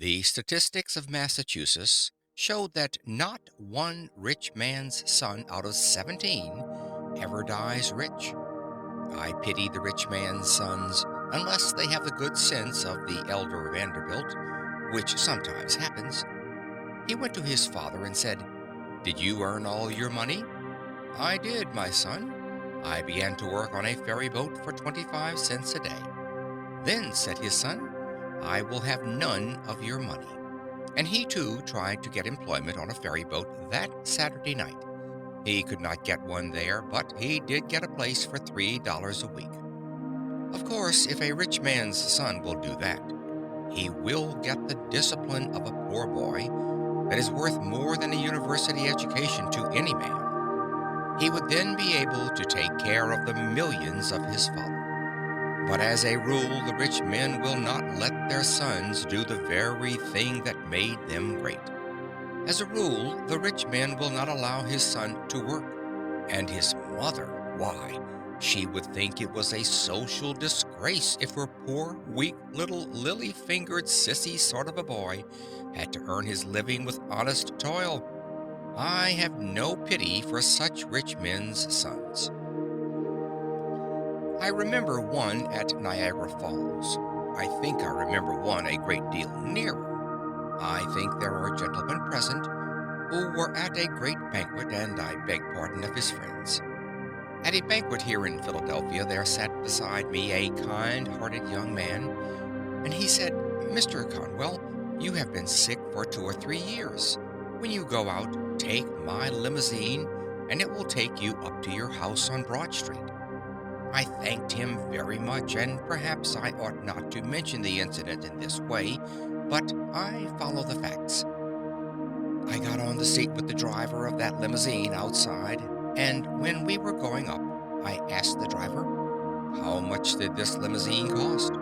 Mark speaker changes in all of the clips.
Speaker 1: The statistics of Massachusetts showed that not one rich man's son out of 17 ever dies rich. I pity the rich man's sons unless they have the good sense of the elder Vanderbilt, which sometimes happens. He went to his father and said, "Did you earn all your money?" "I did, my son. I began to work on a ferry boat for 25 cents a day." "Then," said his son, "I will have none of your money." And he too tried to get employment on a ferry boat that Saturday night. He could not get one there, but he did get a place for $3 a week. Of course, if a rich man's son will do that, he will get the discipline of a poor boy that is worth more than a university education to any man. He would then be able to take care of the millions of his father. But as a rule, the rich men will not let their sons do the very thing that made them great. As a rule, the rich man will not allow his son to work. And his mother, why, she would think it was a social disgrace if her poor, weak, little lily-fingered, sissy sort of a boy had to earn his living with honest toil. I have no pity for such rich men's sons. I remember one at Niagara Falls. I think I remember one a great deal nearer. I think there are gentlemen present who were at a great banquet, and I beg pardon of his friends. At a banquet here in Philadelphia, there sat beside me a kind-hearted young man, and he said, "Mr. Conwell, you have been sick for 2 or 3 years. When you go out, take my limousine, and it will take you up to your house on Broad Street." I thanked him very much, and perhaps I ought not to mention the incident in this way, but I follow the facts. I got on the seat with the driver of that limousine outside, and when we were going up, I asked the driver, "How much did this limousine cost?"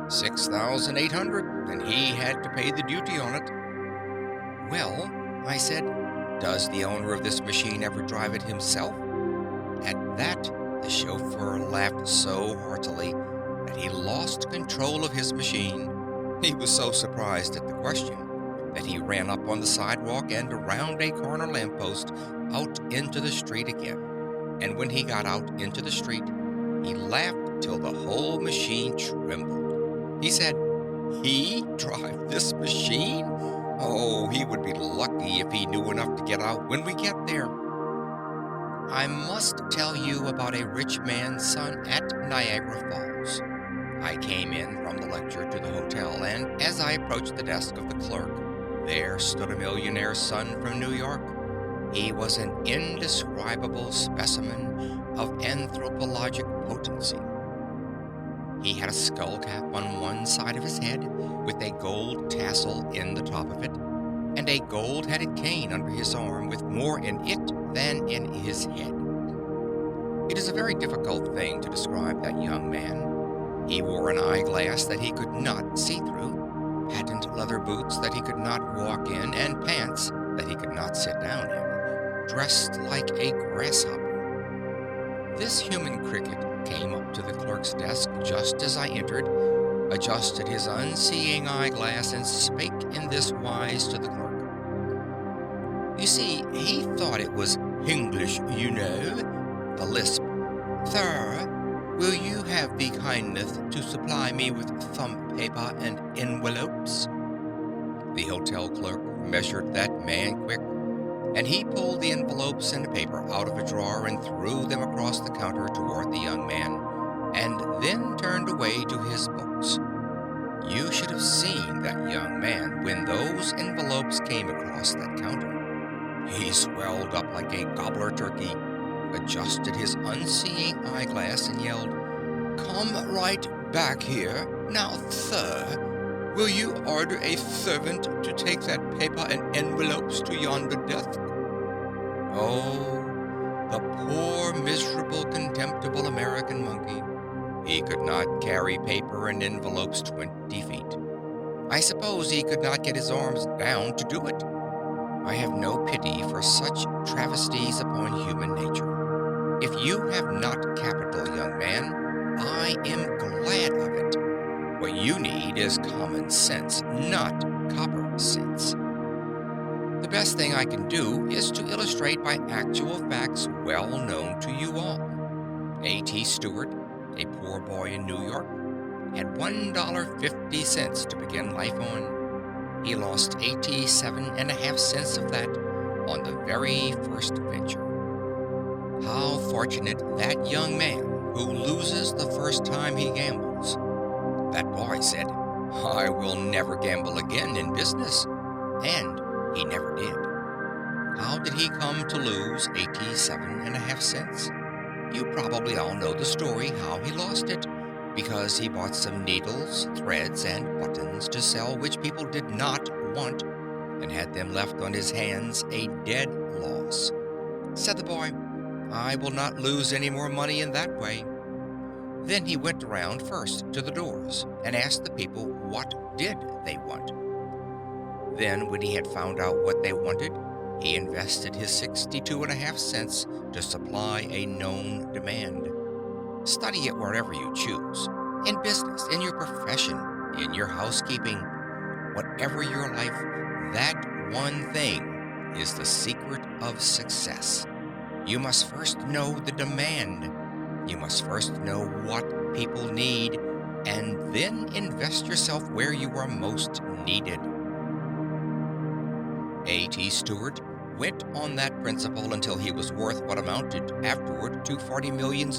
Speaker 1: "6,800, and he had to pay the duty on it." "Well," I said, "does the owner of this machine ever drive it himself?" At that, the chauffeur laughed so heartily that he lost control of his machine. He was so surprised at the question that he ran up on the sidewalk and around a corner lamppost out into the street again. And when he got out into the street, he laughed till the whole machine trembled. He said, "He drive this machine? Oh, he would be lucky if he knew enough to get out when we get there." I must tell you about a rich man's son at Niagara Falls. I came in from the lecture to the hotel, and as I approached the desk of the clerk, there stood a millionaire's son from New York. He was an indescribable specimen of anthropologic potency. He had a skull cap on one side of his head, with a gold tassel in the top of it, and a gold-headed cane under his arm with more in it than in his head. It is a very difficult thing to describe that young man. He wore an eyeglass that he could not see through, patent leather boots that he could not walk in, and pants that he could not sit down in, dressed like a grasshopper. This human cricket came up to the clerk's desk just as I entered, adjusted his unseeing eyeglass, and spake in this wise to the clerk. You see, he thought it was English, you know, the lisp. "Sir, will you have the kindness to supply me with some paper and envelopes?" The hotel clerk measured that man quick, and he pulled the envelopes and the paper out of a drawer and threw them across the counter toward the young man, and then turned away to his books. You should have seen that young man when those envelopes came across that counter. He swelled up like a gobbler turkey, adjusted his unseeing eyeglass, and yelled, "Come right back here. Now, sir, will you order a servant to take that paper and envelopes to yonder desk?" Oh, the poor, miserable, contemptible American monkey. He could not carry paper and envelopes 20 feet. I suppose he could not get his arms down to do it. I have no pity for such travesties upon human nature. If you have not capital, young man, I am glad of it. What you need is common sense, not cents. The best thing I can do is to illustrate by actual facts well known to you all. A.T. Stewart, a poor boy in New York, had $1.50 to begin life on. He lost 87 and a half cents of that on the very first venture. How fortunate that young man who loses the first time he gambles. That boy said, "I will never gamble again in business." And he never did. How did he come to lose 87 and a half cents? You probably all know the story how he lost it. Because he bought some needles, threads, and buttons to sell which people did not want, and had them left on his hands a dead loss. Said the boy, "I will not lose any more money in that way." Then he went around first to the doors and asked the people what did they want. Then, when he had found out what they wanted, he invested his 62 and a half cents to supply a known demand. Study it wherever you choose. In business, in your profession, in your housekeeping, whatever your life, that one thing is the secret of success. You must first know the demand. You must first know what people need, and then invest yourself where you are most needed. A.T. Stewart went on that principle until he was worth what amounted afterward to $40 million,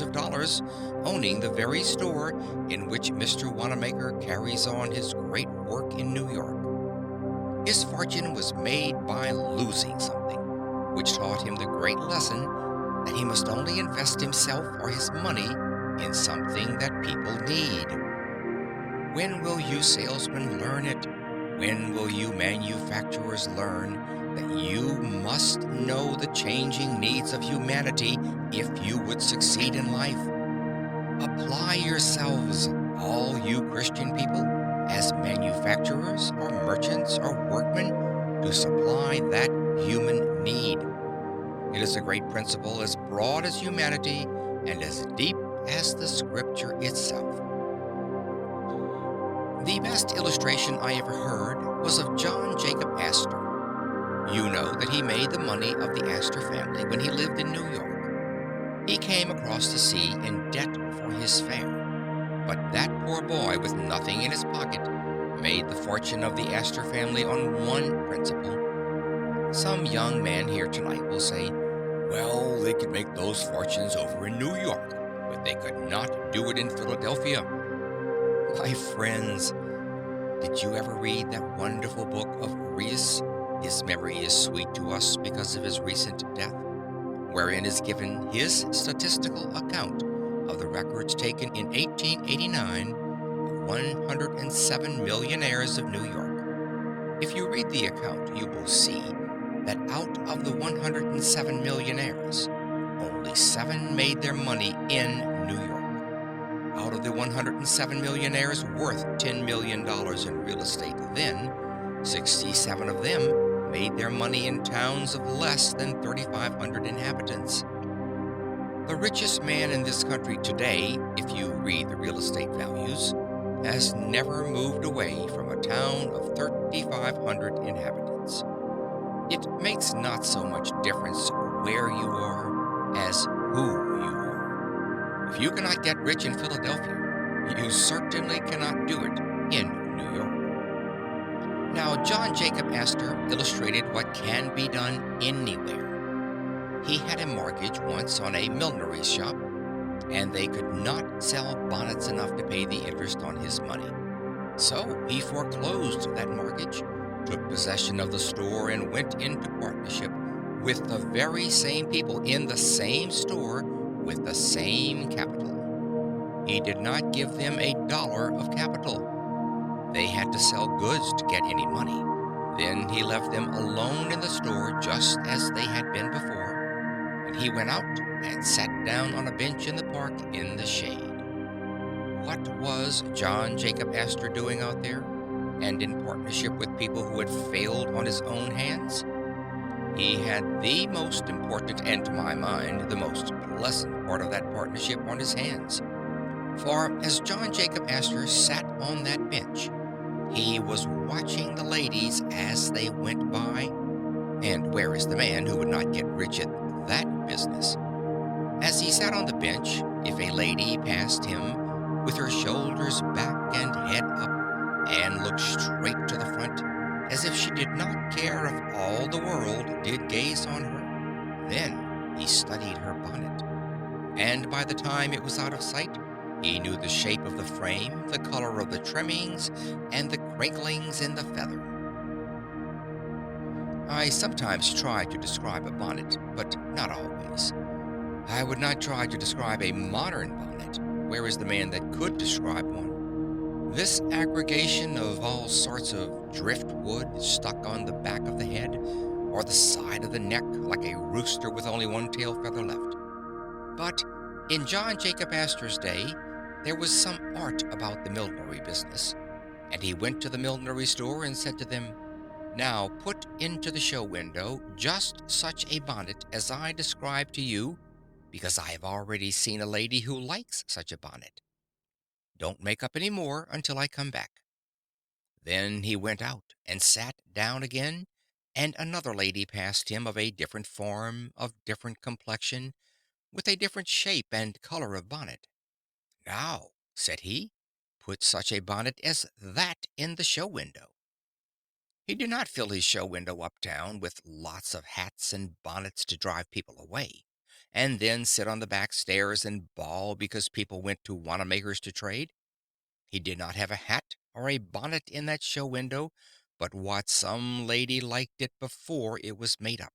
Speaker 1: owning the very store in which Mr. Wanamaker carries on his great work in New York. His fortune was made by losing something, which taught him the great lesson that he must only invest himself or his money in something that people need. When will you salesmen learn it? When will you manufacturers learn that you must know the changing needs of humanity if you would succeed in life? Apply yourselves, all you Christian people, as manufacturers or merchants or workmen, to supply that human need. It is a great principle as broad as humanity and as deep as the scripture itself. The best illustration I ever heard was of John Jacob Astor. You know that he made the money of the Astor family when he lived in New York. He came across the sea in debt for his fare. But that poor boy with nothing in his pocket made the fortune of the Astor family on one principle. Some young man here tonight will say, "Well, they could make those fortunes over in New York, but they could not do it in Philadelphia." My friends, did you ever read that wonderful book of Rees? His memory is sweet to us because of his recent death, wherein is given his statistical account of the records taken in 1889 of 107 millionaires of New York. If you read the account, you will see that out of the 107 millionaires, only 7 made their money in New York. Out of the 107 millionaires worth $10 million in real estate then, 67 of them made their money in towns of less than 3,500 inhabitants. The richest man in this country today, if you read the real estate values, has never moved away from a town of 3,500 inhabitants. It makes not so much difference where you are as who you are. If you cannot get rich in Philadelphia, you certainly cannot do it in New York. Now, John Jacob Astor illustrated what can be done anywhere. He had a mortgage once on a millinery shop, and they could not sell bonnets enough to pay the interest on his money. So he foreclosed that mortgage, took possession of the store, and went into partnership with the very same people in the same store with the same capital. He did not give them $1 of capital. They had to sell goods to get any money. Then he left them alone in the store just as they had been before, and he went out and sat down on a bench in the park in the shade. What was John Jacob Astor doing out there, and in partnership with people who had failed on his own hands? He had the most important, and to my mind, the most pleasant part of that partnership on his hands. For as John Jacob Astor sat on that bench, he was watching the ladies as they went by. And where is the man who would not get rich at that business? As he sat on the bench, if a lady passed him with her shoulders back and head up, and looked straight to the front, as if she did not care if all the world did gaze on her, then he studied her bonnet, and by the time it was out of sight, he knew the shape of the frame, the color of the trimmings, and the crinklings in the feather. I sometimes try to describe a bonnet, but not always. I would not try to describe a modern bonnet. Where is the man that could describe one? This aggregation of all sorts of driftwood stuck on the back of the head, or the side of the neck, like a rooster with only one tail feather left. But in John Jacob Astor's day, there was some art about the millinery business, and he went to the millinery store and said to them, "Now put into the show window just such a bonnet as I described to you, because I have already seen a lady who likes such a bonnet. Don't make up any more until I come back." Then he went out and sat down again, and another lady passed him of a different form, of different complexion, with a different shape and color of bonnet. "Now," said he, "put such a bonnet as that in the show window." He did not fill his show window uptown with lots of hats and bonnets to drive people away, and then sit on the back stairs and bawl because people went to Wanamaker's to trade. He did not have a hat or a bonnet in that show window, but what some lady liked it before it was made up.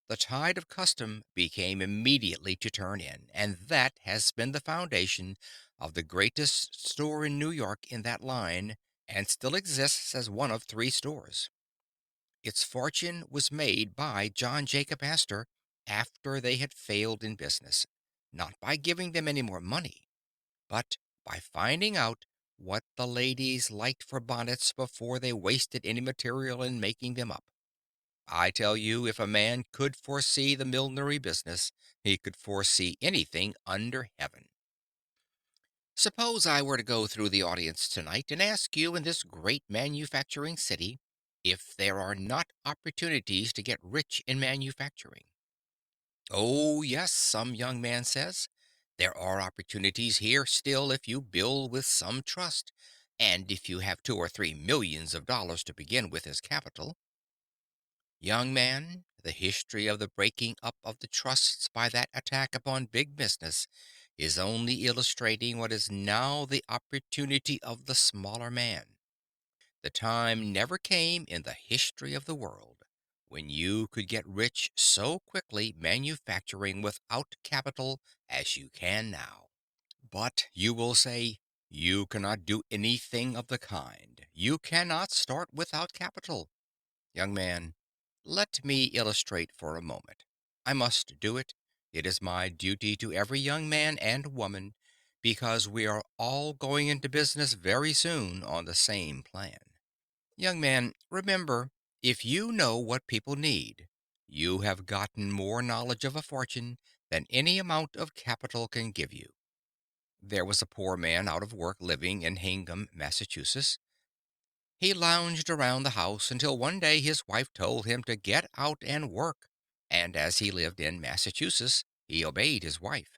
Speaker 1: The tide of custom became immediately to turn in, and that has been the foundation of the greatest store in New York in that line, and still exists as one of three stores. Its fortune was made by John Jacob Astor after they had failed in business, not by giving them any more money, but by finding out what the ladies liked for bonnets before they wasted any material in making them up. I tell you, if a man could foresee the millinery business, he could foresee anything under heaven. Suppose I were to go through the audience tonight and ask you in this great manufacturing city if there are not opportunities to get rich in manufacturing. Oh, yes, some young man says. There are opportunities here still if you build with some trust, and if you have 2 or 3 millions of dollars to begin with as capital. Young man, the history of the breaking up of the trusts by that attack upon big business is only illustrating what is now the opportunity of the smaller man. The time never came in the history of the world when you could get rich so quickly manufacturing without capital as you can now. But you will say, you cannot do anything of the kind. You cannot start without capital. Young man, let me illustrate for a moment. I must do it. It is my duty to every young man and woman, because we are all going into business very soon on the same plan. Young man, remember, if you know what people need, you have gotten more knowledge of a fortune than any amount of capital can give you. There was a poor man out of work living in Hingham, Massachusetts. He lounged around the house until one day his wife told him to get out and work, and as he lived in Massachusetts, he obeyed his wife.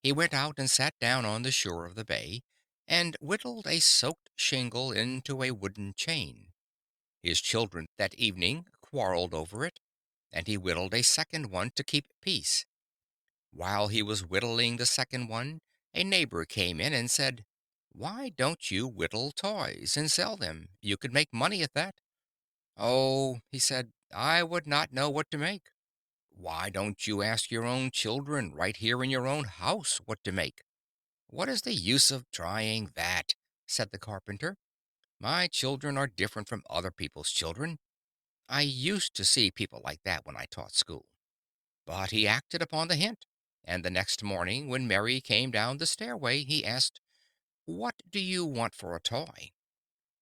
Speaker 1: He went out and sat down on the shore of the bay, and whittled a soaked shingle into a wooden chain. His children that evening quarreled over it, and he whittled a second one to keep peace. While he was whittling the second one, a neighbor came in and said, "Why don't you whittle toys and sell them? You could make money at that." "Oh," he said, "I would not know what to make." "Why don't you ask your own children right here in your own house what to make?" "What is the use of trying that?" said the carpenter. "My children are different from other people's children. I used to see people like that when I taught school." But he acted upon the hint, and the next morning, when Mary came down the stairway, he asked, "What do you want for a toy?"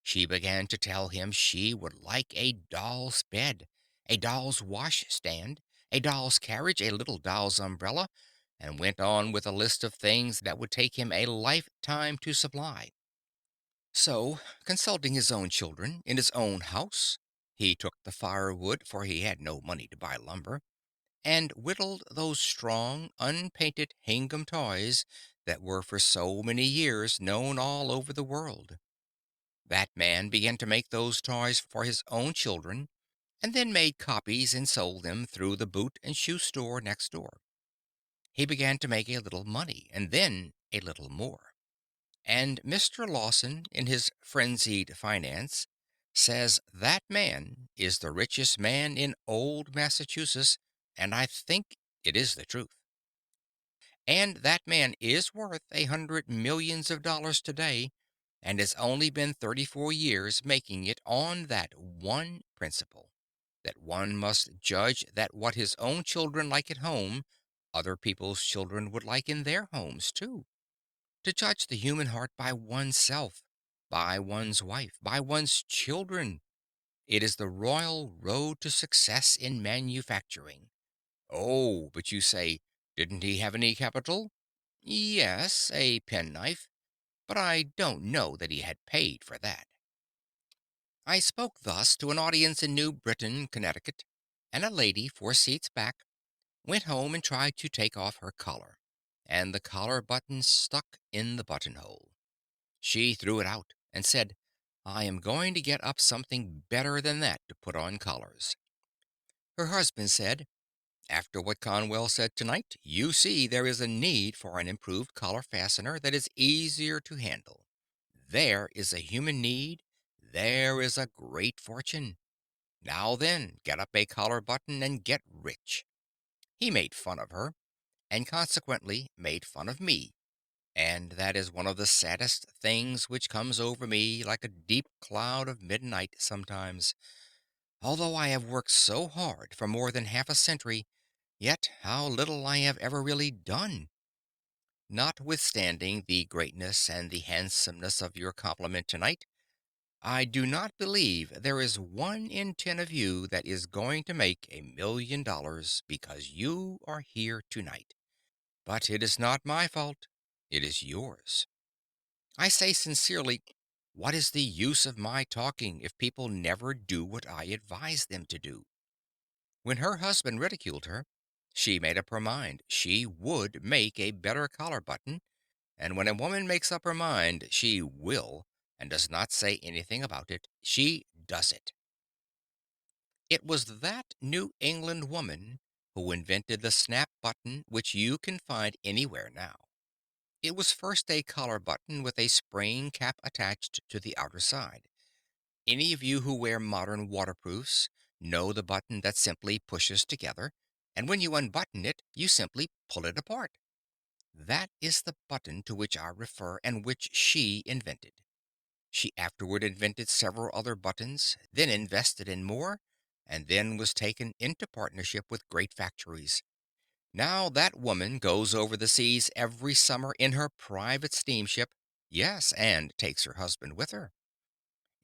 Speaker 1: She began to tell him she would like a doll's bed, a doll's wash stand, a doll's carriage, a little doll's umbrella, and went on with a list of things that would take him a lifetime to supply. So, consulting his own children, in his own house, He took the firewood, for he had no money to buy lumber, and whittled those strong, unpainted Hingham toys that were for so many years known all over the world. That man began to make those toys for his own children, and then made copies and sold them through the boot and shoe store next door. He began to make a little money, and then a little more. And Mr. Lawson, in his Frenzied Finance, says that man is the richest man in old Massachusetts, and I think it is the truth. And that man is worth 100 millions of dollars today, and has only been 34 years making it on that one principle, that one must judge that what his own children like at home, other people's children would like in their homes too. To judge the human heart by oneself, by one's wife, by one's children. It is the royal road to success in manufacturing. Oh, but you say, didn't he have any capital? Yes, a penknife, but I don't know that he had paid for that. I spoke thus to an audience in New Britain, Connecticut, and a lady 4 seats back went home and tried to take off her collar, and the collar button stuck in the buttonhole. She threw it out and said, I am going to get up something better than that to put on collars. Her husband said, after what Conwell said tonight, you see there is a need for an improved collar fastener that is easier to handle. There is a human need. There is a great fortune. Now then, get up a collar button and get rich. He made fun of her, and consequently made fun of me, and that is one of the saddest things which comes over me like a deep cloud of midnight sometimes. Although I have worked so hard for more than half a century, yet how little I have ever really done. Notwithstanding the greatness and the handsomeness of your compliment tonight, I do not believe there is 1 in 10 of you that is going to make $1 million because you are here tonight. But it is not my fault. It is yours. I say sincerely, what is the use of my talking if people never do what I advise them to do? When her husband ridiculed her, she made up her mind she would make a better collar button, and when a woman makes up her mind she will, and does not say anything about it, she does it. It was that New England woman who invented the snap button which you can find anywhere now. It was first a collar button with a spring cap attached to the outer side. Any of you who wear modern waterproofs know the button that simply pushes together, and when you unbutton it, you simply pull it apart. That is the button to which I refer and which she invented. She afterward invented several other buttons, then invested in more, and then was taken into partnership with great factories. Now that woman goes over the seas every summer in her private steamship, yes, and takes her husband with her.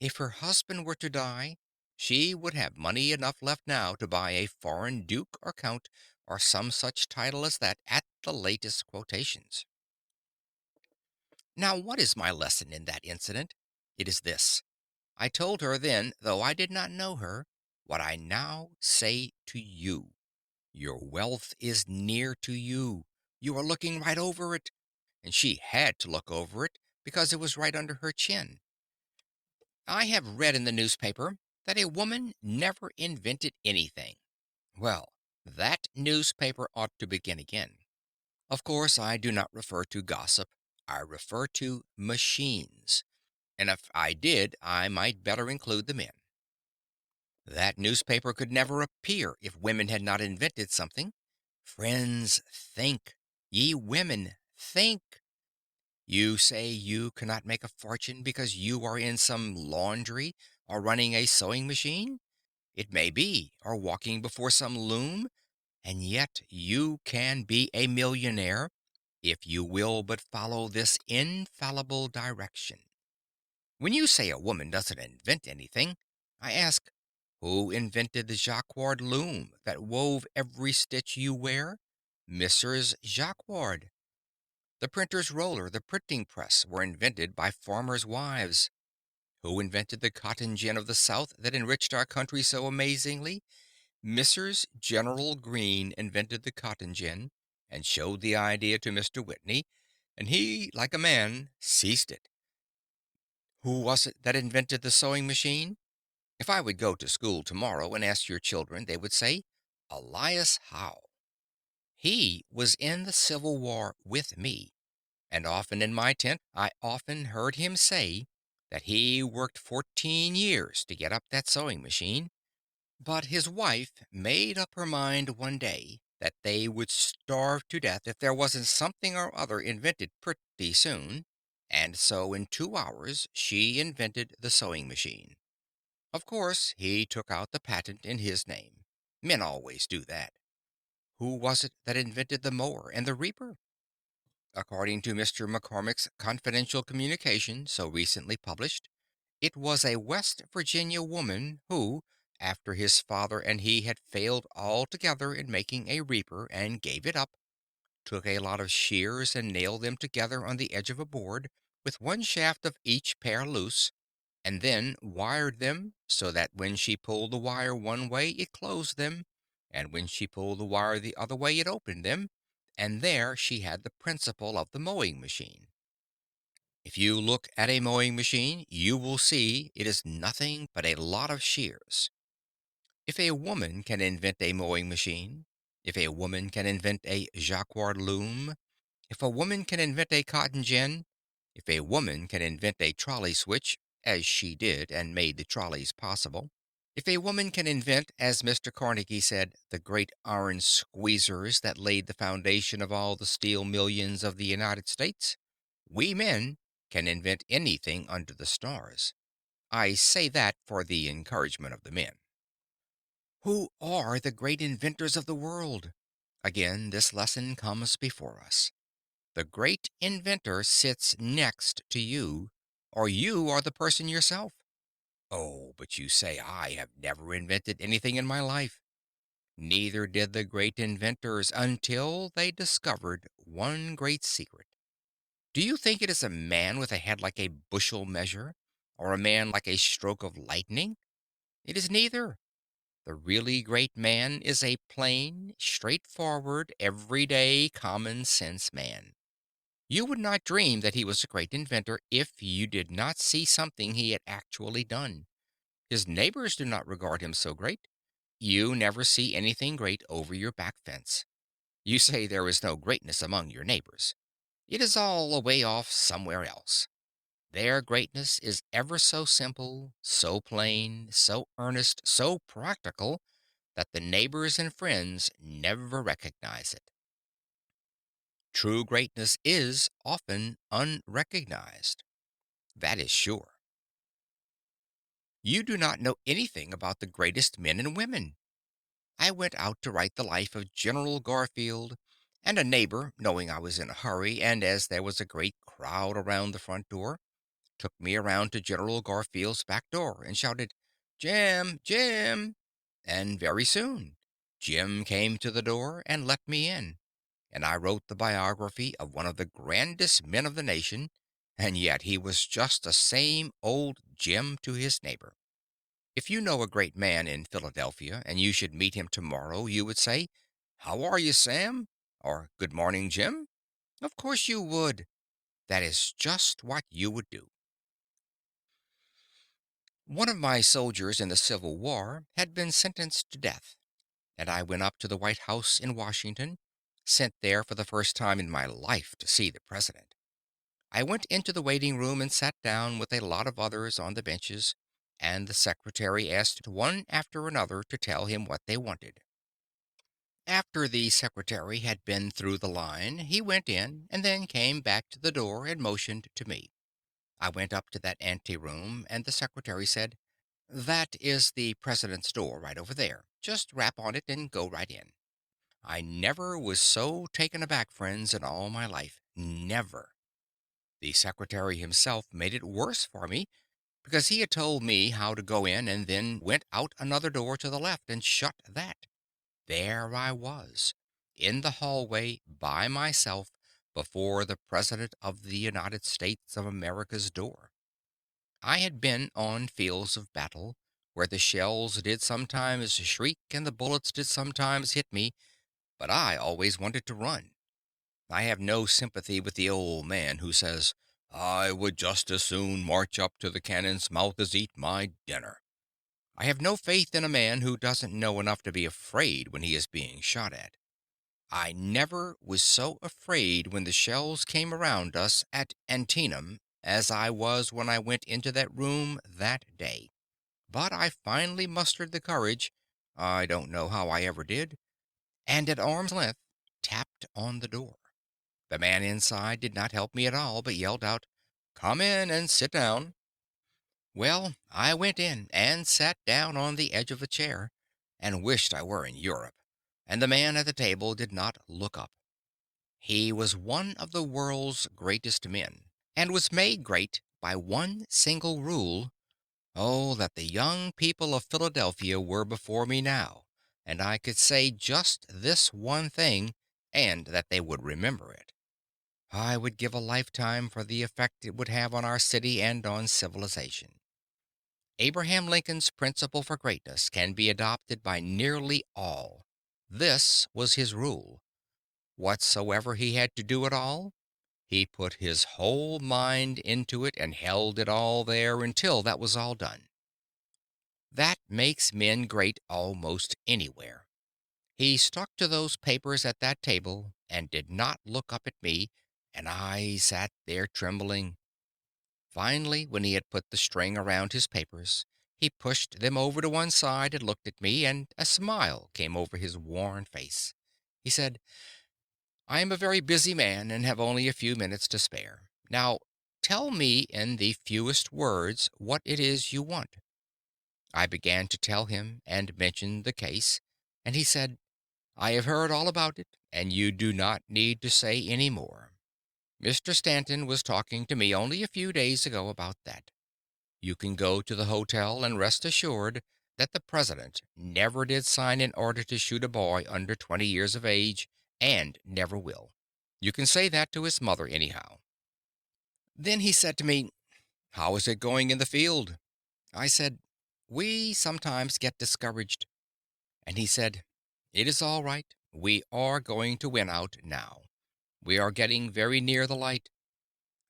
Speaker 1: If her husband were to die, she would have money enough left now to buy a foreign duke or count or some such title as that at the latest quotations. Now, what is my lesson in that incident? It is this. I told her then, though I did not know her, what I now say to you. Your wealth is near to you. You are looking right over it. And she had to look over it because it was right under her chin. I have read in the newspaper that a woman never invented anything. Well, that newspaper ought to begin again. Of course, I do not refer to gossip. I refer to machines. And if I did, I might better include the men. That newspaper could never appear if women had not invented something. Friends, think. Ye women, think. You say you cannot make a fortune because you are in some laundry or running a sewing machine? It may be, or walking before some loom, and yet you can be a millionaire if you will but follow this infallible direction. When you say a woman doesn't invent anything, I ask, who invented the jacquard loom that wove every stitch you wear? Mrs. Jacquard. The printer's roller, the printing press were invented by farmers' wives. Who invented the cotton gin of the South that enriched our country so amazingly? Mrs. General Green invented the cotton gin and showed the idea to Mr. Whitney, and he, like a man, seized it. Who was it that invented the sewing machine? If I would go to school tomorrow and ask your children, they would say, Elias Howe. He was in the Civil War with me, and often in my tent I often heard him say that he worked 14 years to get up that sewing machine. But his wife made up her mind one day that they would starve to death if there wasn't something or other invented pretty soon, and so in 2 hours she invented the sewing machine. Of course, he took out the patent in his name. Men always do that. Who was it that invented the mower and the reaper? According to Mr. McCormick's confidential communication so recently published, it was a West Virginia woman who, after his father and he had failed altogether in making a reaper and gave it up, took a lot of shears and nailed them together on the edge of a board, with one shaft of each pair loose, and then wired them so that when she pulled the wire one way it closed them, and when she pulled the wire the other way it opened them, and there she had the principle of the mowing machine. If you look at a mowing machine, you will see it is nothing but a lot of shears. If a woman can invent a mowing machine, if a woman can invent a jacquard loom, if a woman can invent a cotton gin, if a woman can invent a trolley switch, as she did and made the trolleys possible, if a woman can invent, as Mr. Carnegie said, the great iron squeezers that laid the foundation of all the steel millions of the United States, we men can invent anything under the stars. I say that for the encouragement of the men. Who are the great inventors of the world? Again, this lesson comes before us. The great inventor sits next to you, or you are the person yourself. Oh, but you say, I have never invented anything in my life. Neither did the great inventors until they discovered one great secret. Do you think it is a man with a head like a bushel measure, or a man like a stroke of lightning? It is neither. The really great man is a plain, straightforward, everyday, common sense man. You would not dream that he was a great inventor if you did not see something he had actually done. His neighbors do not regard him so great. You never see anything great over your back fence. You say there is no greatness among your neighbors. It is all away off somewhere else. Their greatness is ever so simple, so plain, so earnest, so practical that the neighbors and friends never recognize it. True greatness is often unrecognized. That is sure. You do not know anything about the greatest men and women. I went out to write the life of General Garfield, and a neighbor, knowing I was in a hurry, and as there was a great crowd around the front door, took me around to General Garfield's back door and shouted, Jim, Jim! And very soon, Jim came to the door and let me in, and I wrote the biography of one of the grandest men of the nation, and yet he was just the same old Jim to his neighbor. If you know a great man in Philadelphia and you should meet him tomorrow, you would say, How are you, Sam? Or Good morning, Jim? Of course you would. That is just what you would do. One of my soldiers in the Civil War had been sentenced to death, and I went up to the White House in Washington, sent there for the first time in my life to see the President. I went into the waiting room and sat down with a lot of others on the benches, and the secretary asked one after another to tell him what they wanted. After the secretary had been through the line, he went in and then came back to the door and motioned to me. I went up to that anteroom, and the secretary said, That is the president's door right over there. Just rap on it and go right in. I never was so taken aback, friends, in all my life. Never. The secretary himself made it worse for me, because he had told me how to go in and then went out another door to the left and shut that. There I was, in the hallway by myself before the President of the United States of America's door. I had been on fields of battle where the shells did sometimes shriek and the bullets did sometimes hit me, but I always wanted to run. I have no sympathy with the old man who says, "I would just as soon march up to the cannon's mouth as eat my dinner." I have no faith in a man who doesn't know enough to be afraid when he is being shot at. I never was so afraid when the shells came around us at Antietam as I was when I went into that room that day. But I finally mustered the courage, I don't know how I ever did, and at arm's length tapped on the door. The man inside did not help me at all, but yelled out, "Come in and sit down." Well, I went in and sat down on the edge of a chair, and wished I were in Europe, and the man at the table did not look up. He was one of the world's greatest men, and was made great by one single rule. Oh, that the young people of Philadelphia were before me now, and I could say just this one thing, and that they would remember it. I would give a lifetime for the effect it would have on our city and on civilization. Abraham Lincoln's principle for greatness can be adopted by nearly all. This was his rule. Whatsoever he had to do at all, he put his whole mind into it and held it all there until that was all done. That makes men great almost anywhere. He stuck to those papers at that table and did not look up at me, and I sat there trembling. Finally, when he had put the string around his papers, he pushed them over to one side and looked at me, and a smile came over his worn face. He said, "I am a very busy man and have only a few minutes to spare. Now, tell me in the fewest words what it is you want." I began to tell him and mentioned the case, and he said, "I have heard all about it, and you do not need to say any more. Mr. Stanton was talking to me only a few days ago about that. You can go to the hotel and rest assured that the President never did sign an order to shoot a boy under 20 years of age, and never will. You can say that to his mother anyhow." Then he said to me, "How is it going in the field?" I said, "We sometimes get discouraged." And he said, "It is all right. We are going to win out now. We are getting very near the light.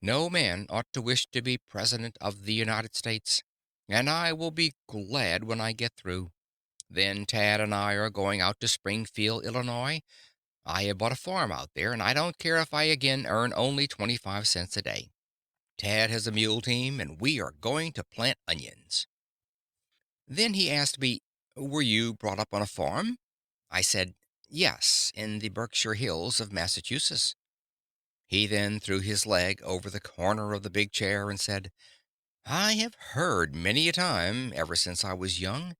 Speaker 1: No man ought to wish to be President of the United States, and I will be glad when I get through. Then Tad and I are going out to Springfield, Illinois. I have bought a farm out there, and I don't care if I again earn only 25 cents a day. Tad has a mule team, and we are going to plant onions." Then he asked me, "Were you brought up on a farm?" I said, "Yes, in the Berkshire Hills of Massachusetts." He then threw his leg over the corner of the big chair and said, "I have heard many a time, ever since I was young,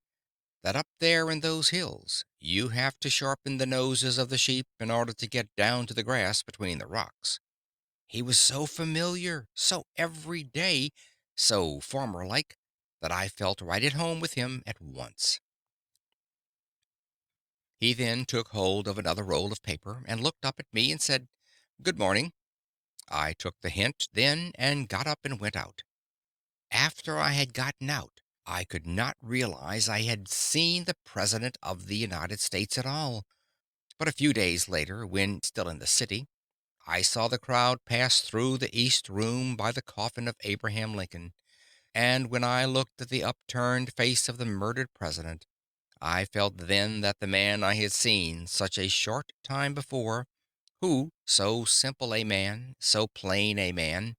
Speaker 1: that up there in those hills you have to sharpen the noses of the sheep in order to get down to the grass between the rocks." He was so familiar, so everyday, so farmer like, that I felt right at home with him at once. He then took hold of another roll of paper and looked up at me and said, "Good morning." I took the hint then and got up and went out. After I had gotten out, I could not realize I had seen the President of the United States at all. But a few days later, when still in the city, I saw the crowd pass through the East Room by the coffin of Abraham Lincoln, and when I looked at the upturned face of the murdered President, I felt then that the man I had seen such a short time before, who, so simple a man, so plain a man,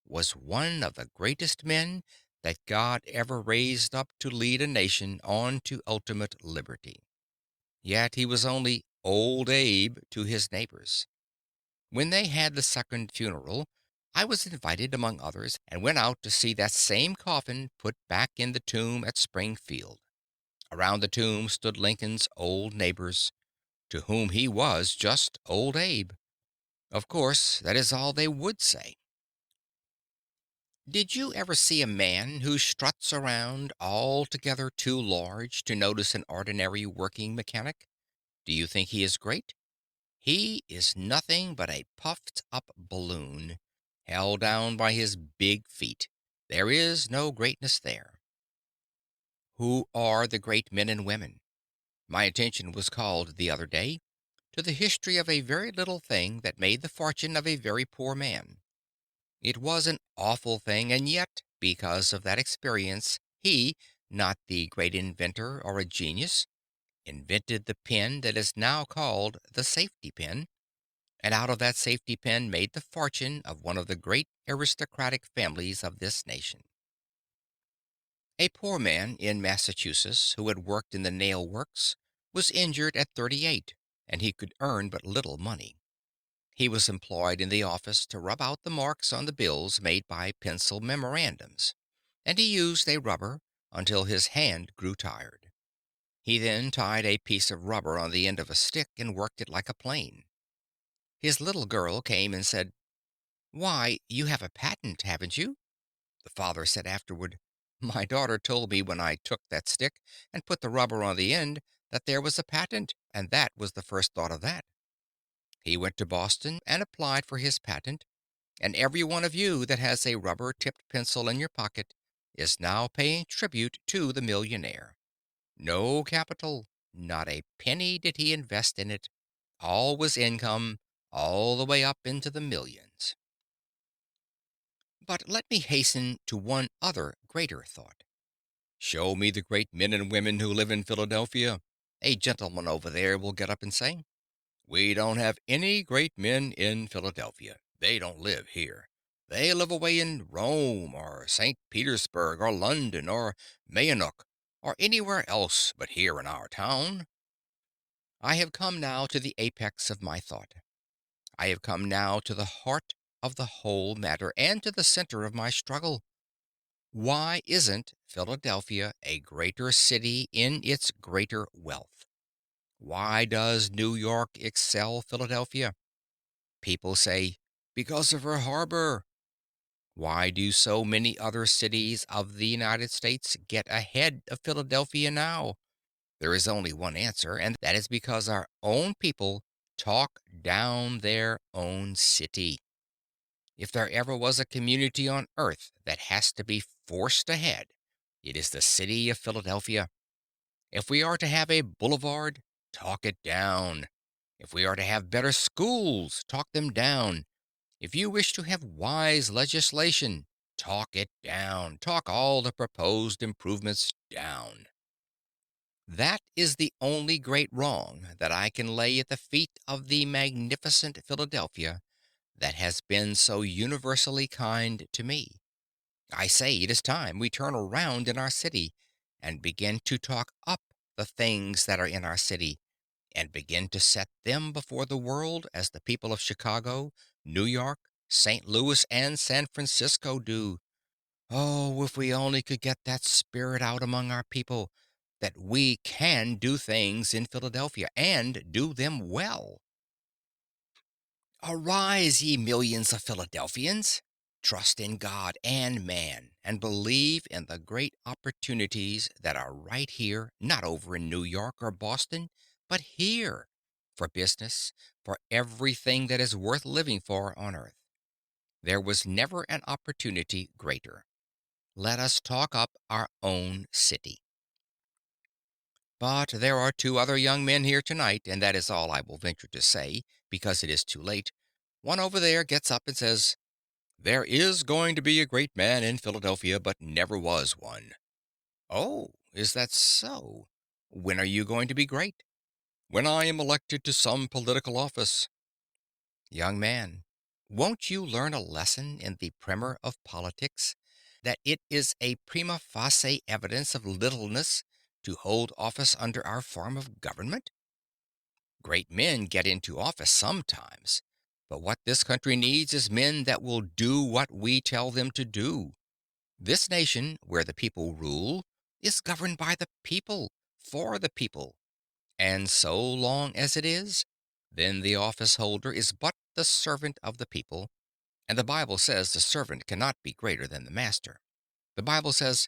Speaker 1: was one of the greatest men that God ever raised up to lead a nation on to ultimate liberty. Yet he was only Old Abe to his neighbors. When they had the second funeral, I was invited, among others, and went out to see that same coffin put back in the tomb at Springfield. Around the tomb stood Lincoln's old neighbors, to whom he was just Old Abe. Of course, that is all they would say. Did you ever see a man who struts around altogether too large to notice an ordinary working mechanic? Do you think he is great? He is nothing but a puffed up balloon, held down by his big feet. There is no greatness there. Who are the great men and women? My attention was called the other day to the history of a very little thing that made the fortune of a very poor man. It was an awful thing, and yet, because of that experience, he, not the great inventor or a genius, invented the pen that is now called the safety pin, and out of that safety pin made the fortune of one of the great aristocratic families of this nation. A poor man in Massachusetts who had worked in the nail works was injured at 38, and he could earn but little money. He was employed in the office to rub out the marks on the bills made by pencil memorandums, and he used a rubber until his hand grew tired. He then tied a piece of rubber on the end of a stick and worked it like a plane. His little girl came and said, "Why, you have a patent, haven't you?" The father said afterward, "My daughter told me when I took that stick and put the rubber on the end that there was a patent, and that was the first thought of that." He went to Boston and applied for his patent, and every one of you that has a rubber tipped pencil in your pocket is now paying tribute to the millionaire. No capital, not a penny did he invest in it. All was income, all the way up into the millions. But let me hasten to one other greater thought. Show me the great men and women who live in Philadelphia. A gentleman over there will get up and say, "We don't have any great men in Philadelphia. They don't live here. They live away in Rome or St. Petersburg or London or Mayanook or anywhere else but here in our town." I have come now to the apex of my thought. I have come now to the heart of the whole matter and to the center of my struggle. Why isn't Philadelphia a greater city in its greater wealth? Why does New York excel Philadelphia? People say, "Because of her harbor." Why do so many other cities of the United States get ahead of Philadelphia now? There is only one answer, and that is because our own people talk down their own city. If there ever was a community on earth that has to be forced ahead, it is the city of Philadelphia. If we are to have a boulevard, talk it down. If we are to have better schools, talk them down. If you wish to have wise legislation, talk it down. Talk all the proposed improvements down. That is the only great wrong that I can lay at the feet of the magnificent Philadelphia that has been so universally kind to me. I say it is time we turn around in our city and begin to talk up the things that are in our city and begin to set them before the world as the people of Chicago, New York, St. Louis, and San Francisco do. Oh, if we only could get that spirit out among our people that we can do things in Philadelphia and do them well. Arise, ye millions of Philadelphians! Trust in God and man, and believe in the great opportunities that are right here, not over in New York or Boston, but here, for business, for everything that is worth living for on earth. There was never an opportunity greater. Let us talk up our own city. But there are two other young men here tonight, and that is all I will venture to say, because it is too late. One over there gets up and says, "There is going to be a great man in Philadelphia, but never was one." "Oh, is that so? When are you going to be great?" "When I am elected to some political office." Young man, won't you learn a lesson in the primer of politics, that it is a prima facie evidence of littleness to hold office under our form of government? Great men get into office sometimes, but what this country needs is men that will do what we tell them to do. This nation, where the people rule, is governed by the people, for the people. And so long as it is, then the office holder is but the servant of the people, and the Bible says the servant cannot be greater than the master. The Bible says,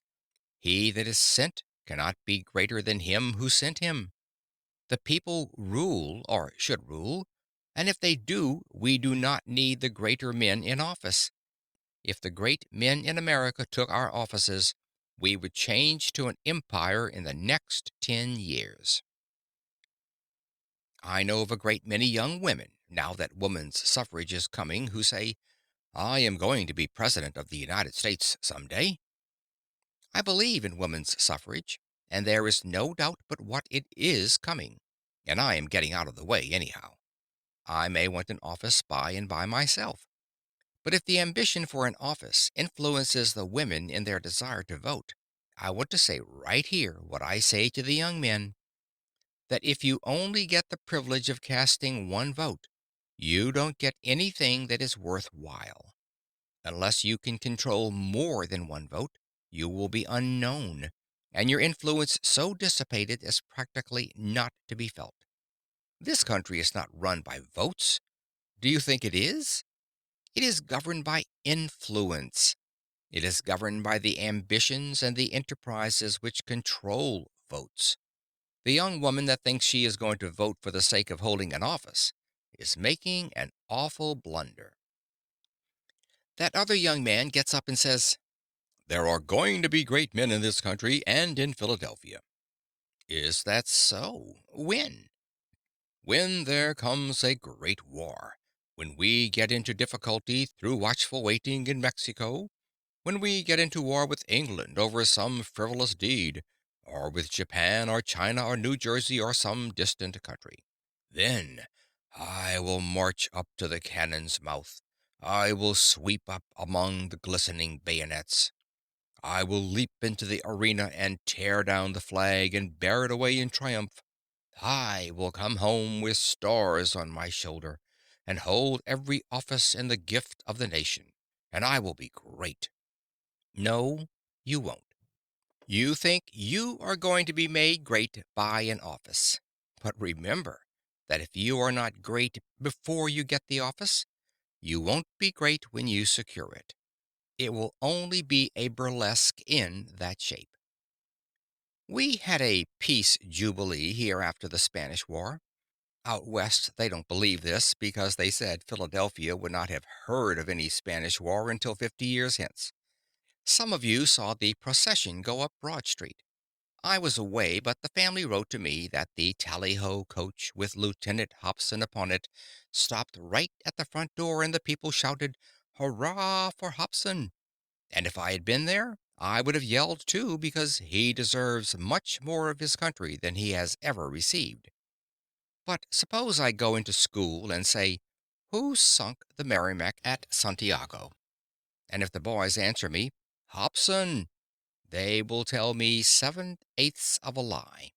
Speaker 1: "He that is sent cannot be greater than him who sent him." The people rule, or should rule, and if they do, we do not need the greater men in office. If the great men in America took our offices, we would change to an empire in the next 10 years. I know of a great many young women, now that woman's suffrage is coming, who say, I am going to be President of the United States some day. I believe in women's suffrage, and there is no doubt but what it is coming, and I am getting out of the way anyhow. I may want an office by and by myself. But if the ambition for an office influences the women in their desire to vote, I want to say right here what I say to the young men, that if you only get the privilege of casting one vote, you don't get anything that is worthwhile. Unless you can control more than one vote, you will be unknown, and your influence so dissipated as practically not to be felt. This country is not run by votes. Do you think it is? It is governed by influence. It is governed by the ambitions and the enterprises which control votes. The young woman that thinks she is going to vote for the sake of holding an office is making an awful blunder. That other young man gets up and says, there are going to be great men in this country and in Philadelphia. Is that so? When? When there comes a great war. When we get into difficulty through watchful waiting in Mexico. When we get into war with England over some frivolous deed, or with Japan or China or New Jersey or some distant country. Then I will march up to the cannon's mouth. I will sweep up among the glistening bayonets. I will leap into the arena and tear down the flag and bear it away in triumph. I will come home with stars on my shoulder and hold every office in the gift of the nation, and I will be great. No, you won't. You think you are going to be made great by an office. But remember that if you are not great before you get the office, you won't be great when you secure it. It will only be a burlesque in that shape. We had a peace jubilee here after the Spanish War. Out west, they don't believe this because they said Philadelphia would not have heard of any Spanish War until 50 years hence. Some of you saw the procession go up Broad Street. I was away, but the family wrote to me that the tally-ho coach with Lieutenant Hobson upon it stopped right at the front door, and the people shouted, "Hurrah for Hobson!" And if I had been there, I would have yelled too, because he deserves much more of his country than he has ever received. But suppose I go into school and say, "Who sunk the Merrimac at Santiago?" And if the boys answer me, "Hobson," they will tell me 7/8 of a lie.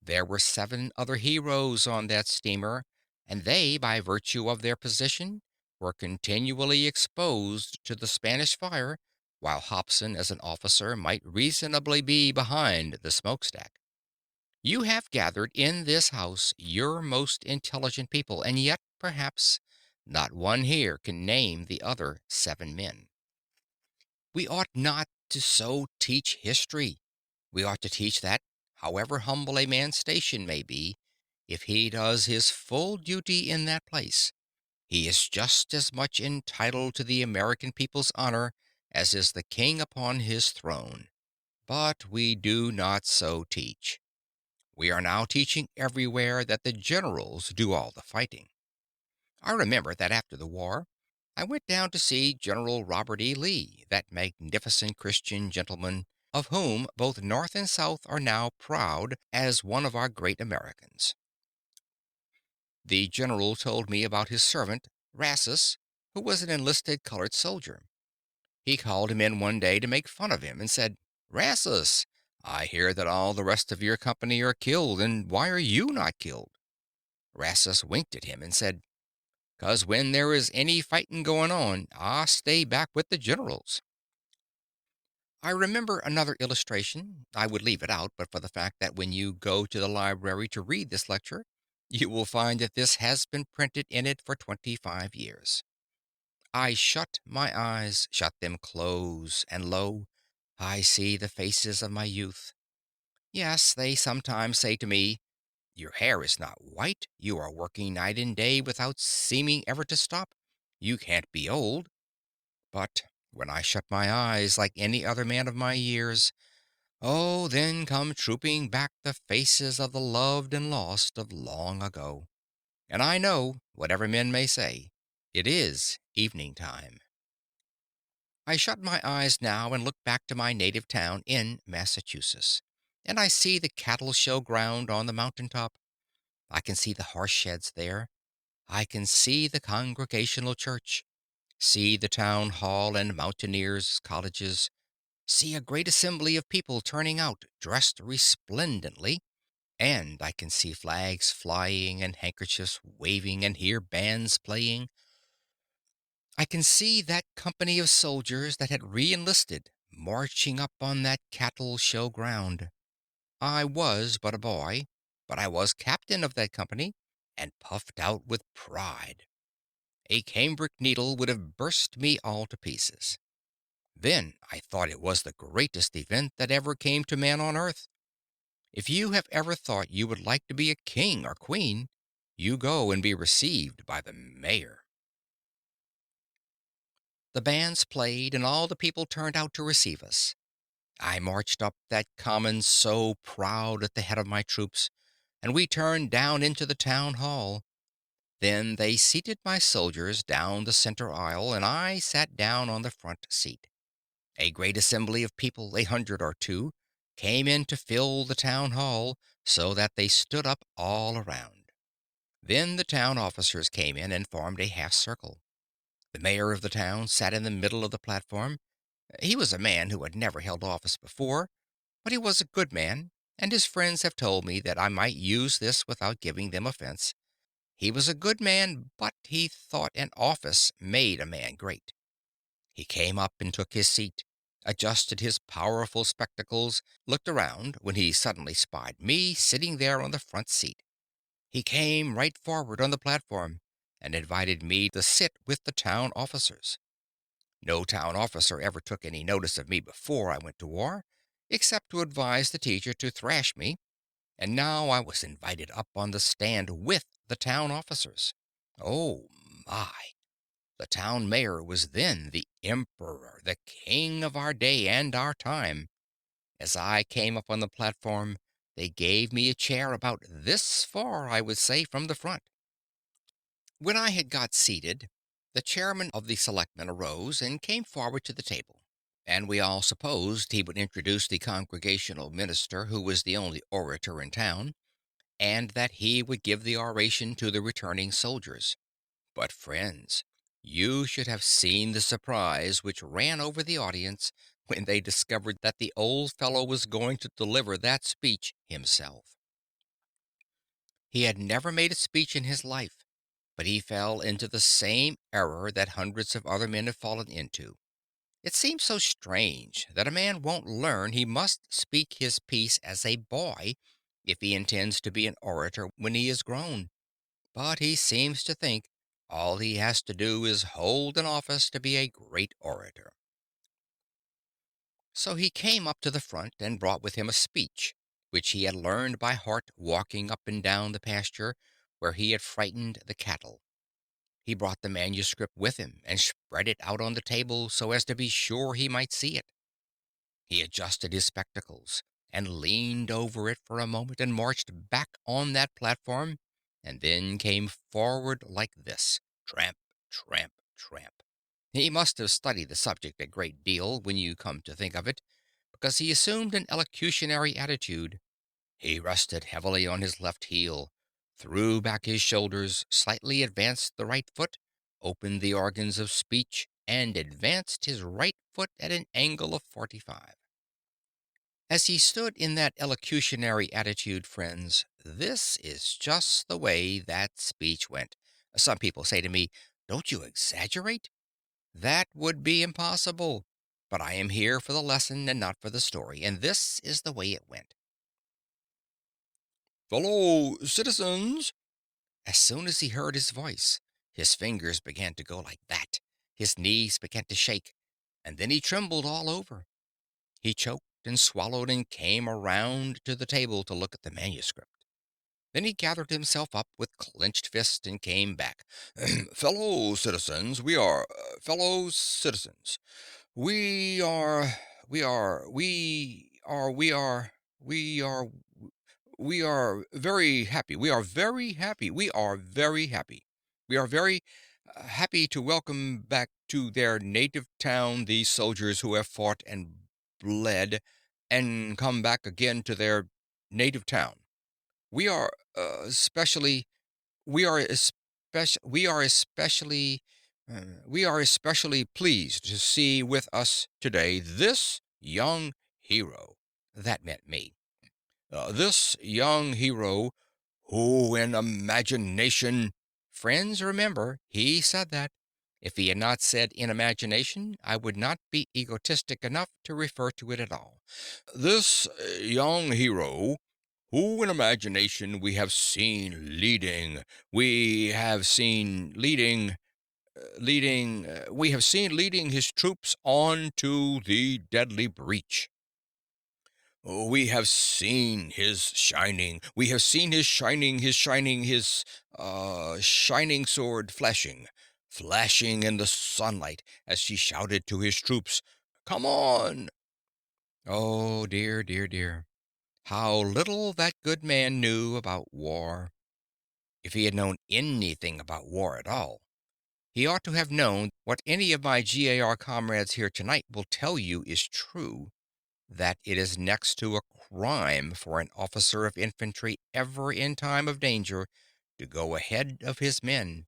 Speaker 1: There were 7 other heroes on that steamer, and they, by virtue of their position, were continually exposed to the Spanish fire, while Hobson, as an officer, might reasonably be behind the smokestack. You have gathered in this house your most intelligent people, and yet, perhaps, not one here can name the other 7 men. We ought not to so teach history. We ought to teach that, however humble a man's station may be, if he does his full duty in that place, he is just as much entitled to the American people's honor as is the king upon his throne. But we do not so teach. We are now teaching everywhere that the generals do all the fighting. I remember that after the war, I went down to see General Robert E. Lee, that magnificent Christian gentleman of whom both North and South are now proud as one of our great Americans. The general told me about his servant, Rassus, who was an enlisted colored soldier. He called him in one day to make fun of him and said, "Rassus, I hear that all the rest of your company are killed, and why are you not killed?" Rassus winked at him and said, "'Cause when there is any fighting going on, I stay back with the generals." I remember another illustration. I would leave it out but for the fact that when you go to the library to read this lecture, you will find that this has been printed in it for 25 years. I shut my eyes, shut them close, and lo, I see the faces of my youth. Yes, they sometimes say to me, "Your hair is not white. You are working night and day without seeming ever to stop. You can't be old." But When I shut my eyes like any other man of my years, oh, then come trooping back the faces of the loved and lost of long ago. And I know, whatever men may say, it is evening time. I shut my eyes now and look back to my native town in Massachusetts. And I see the cattle show ground on the mountain top. I can see the horse sheds there. I can see the Congregational Church, see the town hall and mountaineers' cottages, see a great assembly of people turning out, dressed resplendently, and I can see flags flying and handkerchiefs waving and hear bands playing. I can see that company of soldiers that had re-enlisted marching up on that cattle show ground. I was but a boy, but I was captain of that company, and puffed out with pride. A cambric needle would have burst me all to pieces. Then I thought it was the greatest event that ever came to man on earth. If you have ever thought you would like to be a king or queen, you go and be received by the mayor. The bands played, and all the people turned out to receive us. I marched up that common so proud at the head of my troops, and we turned down into the town hall. Then they seated my soldiers down the center aisle, and I sat down on the front seat. A great assembly of people, 100 or two, came in to fill the town hall, so that they stood up all around. Then the town officers came in and formed a half circle. The mayor of the town sat in the middle of the platform. He was a man who had never held office before, but he was a good man, and his friends have told me that I might use this without giving them offense. He was a good man, but he thought an office made a man great. He came up and took his seat, adjusted his powerful spectacles, looked around when he suddenly spied me sitting there on the front seat. He came right forward on the platform and invited me to sit with the town officers. No town officer ever took any notice of me before I went to war, except to advise the teacher to thrash me, and now I was invited up on the stand with the town officers. Oh my! The town mayor was then the emperor, the king of our day and our time. As I came up on the platform, they gave me a chair about this far, I would say, from the front. When I had got seated, the chairman of the selectmen arose and came forward to the table, and we all supposed he would introduce the congregational minister, who was the only orator in town, and that he would give the oration to the returning soldiers. But, friends, you should have seen the surprise which ran over the audience when they discovered that the old fellow was going to deliver that speech himself. He had never made a speech in his life, but he fell into the same error that hundreds of other men have fallen into. It seems so strange that a man won't learn he must speak his piece as a boy if he intends to be an orator when he is grown. But he seems to think all he has to do is hold an office to be a great orator. So he came up to the front and brought with him a speech which he had learned by heart walking up and down the pasture where he had frightened the cattle. He brought the manuscript with him and spread it out on the table so as to be sure he might see it. He adjusted his spectacles and leaned over it for a moment and marched back on that platform and then came forward like this: tramp, tramp, tramp. He must have studied the subject a great deal when you come to think of it, because he assumed an elocutionary attitude. He rested heavily on his left heel, threw back his shoulders, slightly advanced the right foot, opened the organs of speech, and advanced his right foot at an angle of 45. As he stood in that elocutionary attitude, friends, this is just the way that speech went. Some people say to me, "Don't you exaggerate?" That would be impossible. But I am here for the lesson and not for the story, and this is the way it went. "Fellow citizens!" As soon as he heard his voice, his fingers began to go like that, his knees began to shake, and then he trembled all over. He choked and swallowed and came around to the table to look at the manuscript. Then he gathered himself up with clenched fist and came back. "Fellow citizens, we are fellow citizens. We are, we are, we are, we are, we are, we are very happy. We are very happy. We are very happy. We are very happy to welcome back to their native town these soldiers who have fought and bled and come back again to their native town. We are especially we are we are especially we are especially pleased to see with us today this young hero. That meant me. This young hero who in imagination, friends, remember, he said that. If he had not said in imagination, I would not be egotistic enough to refer to it at all. This young hero, who in imagination we have seen we have seen leading his troops on to the deadly breach. We have seen his shining sword flashing in the sunlight as he shouted to his troops, "Come on!" Oh, dear, dear, dear. How little that good man knew about war. If he had known anything about war at all, he ought to have known what any of my GAR comrades here tonight will tell you is true, that it is next to a crime for an officer of infantry ever in time of danger to go ahead of his men.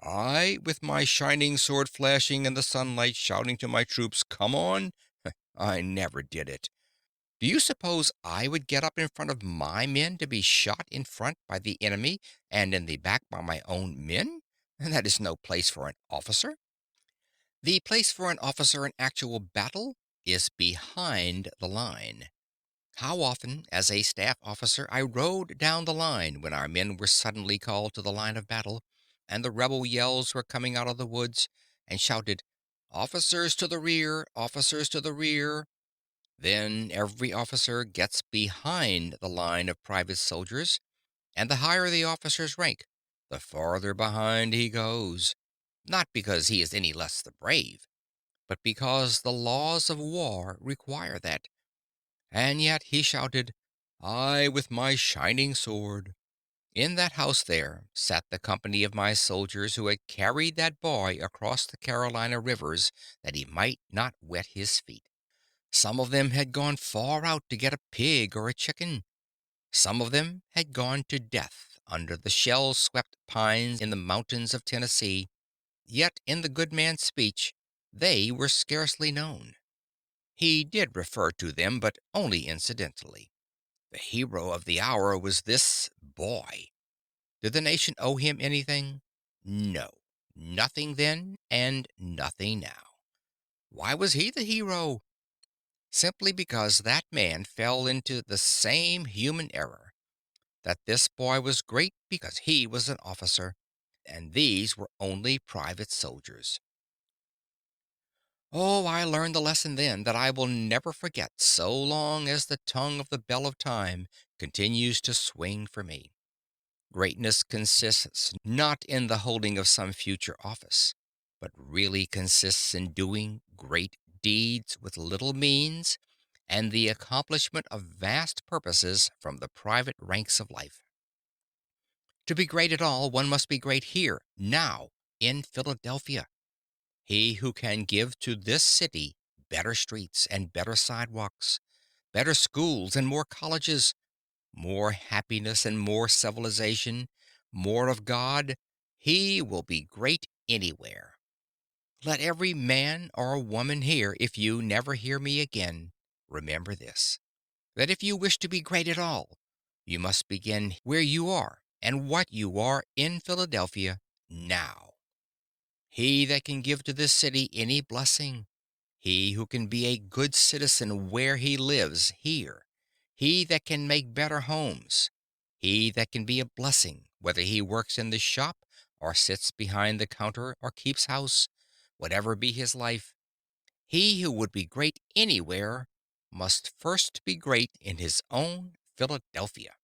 Speaker 1: I, with my shining sword flashing in the sunlight, shouting to my troops, "Come on!" I never did it. Do you suppose I would get up in front of my men to be shot in front by the enemy and in the back by my own men? That is no place for an officer. The place for an officer in actual battle is behind the line. How often, as a staff officer, I rode down the line when our men were suddenly called to the line of battle, and the rebel yells were coming out of the woods, and shouted, "Officers to the rear! Officers to the rear!" Then every officer gets behind the line of private soldiers, and the higher the officer's rank, the farther behind he goes. Not because he is any less the brave, but because the laws of war require that. And yet he shouted, "I with my shining sword." In that house there sat the company of my soldiers who had carried that boy across the Carolina rivers that he might not wet his feet. Some of them had gone far out to get a pig or a chicken. Some of them had gone to death under the shell swept pines in the mountains of Tennessee. Yet in the good man's speech they were scarcely known. He did refer to them, but only incidentally. The hero of the hour was this boy. Did the nation owe him anything? No. Nothing then, and nothing now. Why was he the hero? Simply because that man fell into the same human error, that this boy was great because he was an officer, and these were only private soldiers. Oh, I learned the lesson then that I will never forget so long as the tongue of the bell of time continues to swing for me. Greatness consists not in the holding of some future office, but really consists in doing great deeds with little means and the accomplishment of vast purposes from the private ranks of life. To be great at all, one must be great here, now, in Philadelphia. He who can give to this city better streets and better sidewalks, better schools and more colleges, more happiness and more civilization, more of God, he will be great anywhere. Let every man or woman here, if you never hear me again, remember this, that if you wish to be great at all, you must begin where you are and what you are in Philadelphia now. He that can give to this city any blessing, he who can be a good citizen where he lives here, he that can make better homes, he that can be a blessing, whether he works in the shop or sits behind the counter or keeps house, whatever be his life, he who would be great anywhere must first be great in his own Philadelphia.